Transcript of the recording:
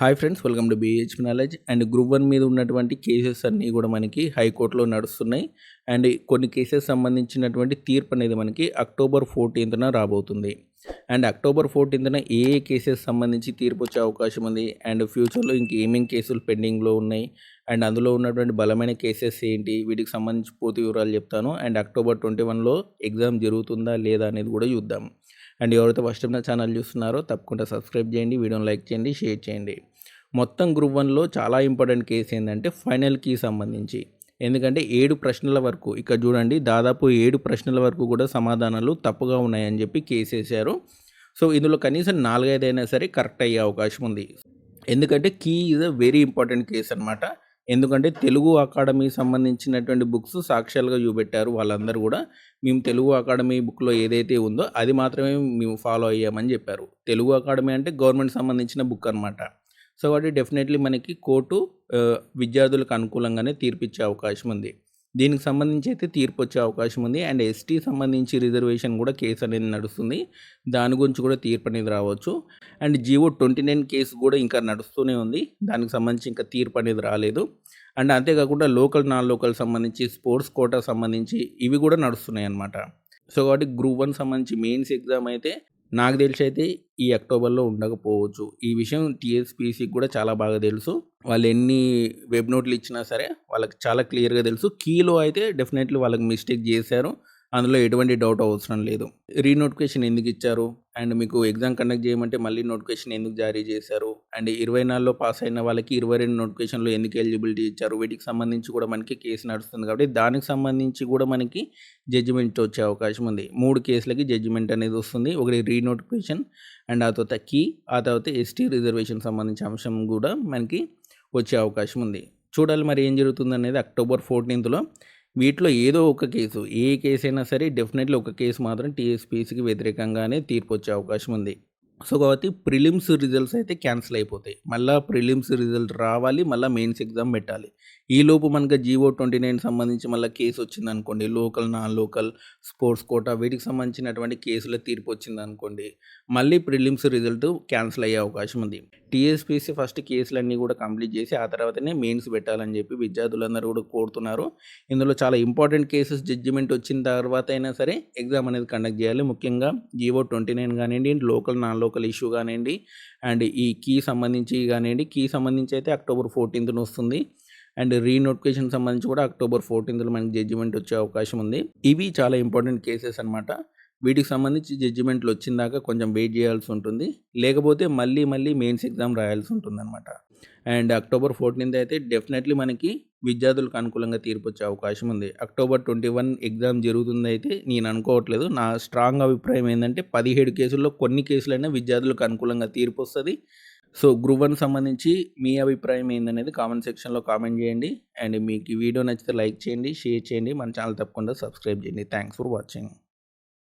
Hi friends, welcome to బీహెచ్పీ knowledge. And group 1 మీద ఉన్నటువంటి cases అన్నీ కూడా మనకి హైకోర్టులో నడుస్తున్నాయి. అండ్ కొన్ని కేసెస్ సంబంధించినటువంటి తీర్పు అనేది మనకి అక్టోబర్ 14న రాబోతుంది. అండ్ అక్టోబర్ 14న ఏ కేసెస్ సంబంధించి తీర్పు వచ్చే అవకాశం ఉంది, అండ్ ఫ్యూచర్లో ఇంకేమేం కేసులు పెండింగ్లో ఉన్నాయి, అండ్ అందులో ఉన్నటువంటి బలమైన కేసెస్ ఏంటి, వీటికి సంబంధించి పూర్తి వివరాలు చెప్తాను. అండ్ అక్టోబర్ 21లో ఎగ్జామ్ జరుగుతుందా లేదా అనేది కూడా చూద్దాం. అండ్ ఎవరైతే ఫస్ట్ టైం నా ఛానల్ చూస్తున్నారో తప్పకుండా సబ్స్క్రైబ్ చేయండి, వీడియోని లైక్ చేయండి, షేర్ చేయండి. మొత్తం గ్రూప్ 1లో చాలా ఇంపార్టెంట్ కేసు ఏంటంటే ఫైనల్కి సంబంధించి. ఎందుకంటే 7 ప్రశ్నల వరకు ఇక్కడ చూడండి, దాదాపు 7 ప్రశ్నల వరకు కూడా సమాధానాలు తప్పుగా ఉన్నాయని చెప్పి కేసు వేశారు. సో ఇందులో కనీసం 4-5 అయినా సరే కరెక్ట్ అయ్యే అవకాశం ఉంది. ఎందుకంటే key is a very important case అనమాట. ఎందుకంటే తెలుగు అకాడమీ సంబంధించినటువంటి బుక్స్ సాక్ష్యాలుగా చూపెట్టారు వాళ్ళందరూ కూడా. మేము తెలుగు అకాడమీ బుక్లో ఏదైతే ఉందో అది మాత్రమే మేము ఫాలో అయ్యామని చెప్పారు. తెలుగు అకాడమీ అంటే గవర్నమెంట్ సంబంధించిన బుక్ అనమాట. సో కాబట్టి డెఫినెట్లీ మనకి కోర్టు విద్యార్థులకు అనుకూలంగానే తీర్పిచ్చే అవకాశం ఉంది. దీనికి సంబంధించి అయితే తీర్పు వచ్చే అవకాశం ఉంది. అండ్ ఎస్టీ సంబంధించి రిజర్వేషన్ కూడా కేసు అనేది నడుస్తుంది. దాని గురించి కూడా తీర్పు అనేది రావచ్చు. అండ్ జీవో 29 కేసు కూడా ఇంకా నడుస్తూనే ఉంది. దానికి సంబంధించి ఇంకా తీర్పు అనేది రాలేదు. అండ్ అంతేకాకుండా లోకల్ నాన్ లోకల్ సంబంధించి స్పోర్ట్స్ కోటా సంబంధించి ఇవి కూడా నడుస్తున్నాయి అన్నమాట. సో కాబట్టి గ్రూప్ 1 సంబంధించి మెయిన్స్ ఎగ్జామ్ అయితే నాకు తెలిసి అయితే ఈ అక్టోబర్లో ఉండకపోవచ్చు. ఈ విషయం టీఎస్పీసీకి కూడా చాలా బాగా తెలుసు. వాళ్ళు ఎన్ని వెబ్ నోట్లు ఇచ్చినా సరే వాళ్ళకి చాలా క్లియర్గా తెలుసు. కీలో అయితే డెఫినెట్లీ వాళ్ళకి మిస్టేక్ చేశారు. అందులో ఎటువంటి డౌట్ అవసరం లేదు. రీనోటిఫికేషన్ ఎందుకు ఇచ్చారు, అండ్ మీకు ఎగ్జామ్ కండక్ట్ చేయమంటే మళ్ళీ నోటిఫికేషన్ ఎందుకు జారీ చేశారు, అండ్ 24లో పాస్ అయిన వాళ్ళకి 22 నోటిఫికేషన్లో ఎందుకు ఎలిజిబిలిటీ ఇచ్చారు, వీటికి సంబంధించి కూడా మనకి కేసు నడుస్తుంది. కాబట్టి దానికి సంబంధించి కూడా మనకి జడ్జిమెంట్ వచ్చే అవకాశం ఉంది. 3 కేసులకి జడ్జిమెంట్ అనేది వస్తుంది. ఒకటి రీనోటిఫికేషన్, అండ్ ఆ తర్వాత కీ, ఆ తర్వాత ఎస్టీ రిజర్వేషన్ సంబంధించిన అంశం కూడా మనకి వచ్చే అవకాశం ఉంది. చూడాలి మరి ఏం జరుగుతుంది అనేది అక్టోబర్ 14లో. వీటిలో ఏదో ఒక కేసు, ఏ కేసు అయినా సరే డెఫినెట్లీ ఒక కేసు మాత్రం టీఎస్పీసీకి వ్యతిరేకంగానే తీర్పు వచ్చే అవకాశం ఉంది. సో కాబట్టి ప్రిలిమ్స్ రిజల్ట్స్ అయితే క్యాన్సిల్ అయిపోతాయి. మళ్ళీ ప్రిలిమ్స్ రిజల్ట్ రావాలి, మళ్ళీ మెయిన్స్ ఎగ్జామ్ పెట్టాలి. ఈలోపు మనకు జీవో 29 సంబంధించి మళ్ళీ కేసు వచ్చింది అనుకోండి, local non local sports quota వీటికి సంబంధించినటువంటి కేసుల తీర్పు వచ్చింది అనుకోండి, మళ్ళీ ప్రిలిమ్స్ రిజల్ట్ క్యాన్సిల్ అయ్యే అవకాశం ఉంది. టీఎస్పీసీ ఫస్ట్ కేసులన్నీ కూడా కంప్లీట్ చేసి ఆ తర్వాతనే మెయిన్స్ పెట్టాలని చెప్పి విద్యార్థులందరూ కూడా కోరుతున్నారు. ఇందులో చాలా ఇంపార్టెంట్ కేసెస్ జడ్జిమెంట్ వచ్చిన తర్వాత అయినా సరే ఎగ్జామ్ అనేది కండక్ట్ చేయాలి. ముఖ్యంగా జీవో 29 కానివ్వండి, లోకల్ నాన్ లోకల్ ఇష్యూ కానివ్వండి, అండ్ ఈ కీ సంబంధించి కానివ్వండి. కీ సంబంధించి అయితే అక్టోబర్ 14న వస్తుంది. అండ్ రీనోటిఫికేషన్ సంబంధించి కూడా అక్టోబర్ 14లో మనకి జడ్జిమెంట్ వచ్చే అవకాశం ఉంది. ఇవి చాలా ఇంపార్టెంట్ కేసెస్ అనమాట. వీటికి సంబంధించి జడ్జిమెంట్లు వచ్చిందాక కొంచెం వెయిట్ చేయాల్సి ఉంటుంది. లేకపోతే మళ్ళీ మెయిన్స్ ఎగ్జామ్ రాయాల్సి ఉంటుందన్నమాట. అండ్ అక్టోబర్ 14 అయితే డెఫినెట్లీ మనకి విద్యార్థులకు అనుకూలంగా తీర్పు వచ్చే అవకాశం ఉంది. అక్టోబర్ 21 ఎగ్జామ్ జరుగుతుంది అయితే నేను అనుకోవట్లేదు. నా స్ట్రాంగ్ అభిప్రాయం ఏంటంటే 17 కేసుల్లో కొన్ని కేసులైనా విద్యార్థులకు అనుకూలంగా తీర్పు వస్తుంది. సో గ్రూప్ 1 సంబంధించి మీ అభిప్రాయం ఏందనేది కామెంట్ సెక్షన్లో కామెంట్ చేయండి. అండ్ మీకు ఈ వీడియో నచ్చితే లైక్ చేయండి, షేర్ చేయండి, మన ఛానల్ తప్పకుండా సబ్స్క్రైబ్ చేయండి. Thanks for watching.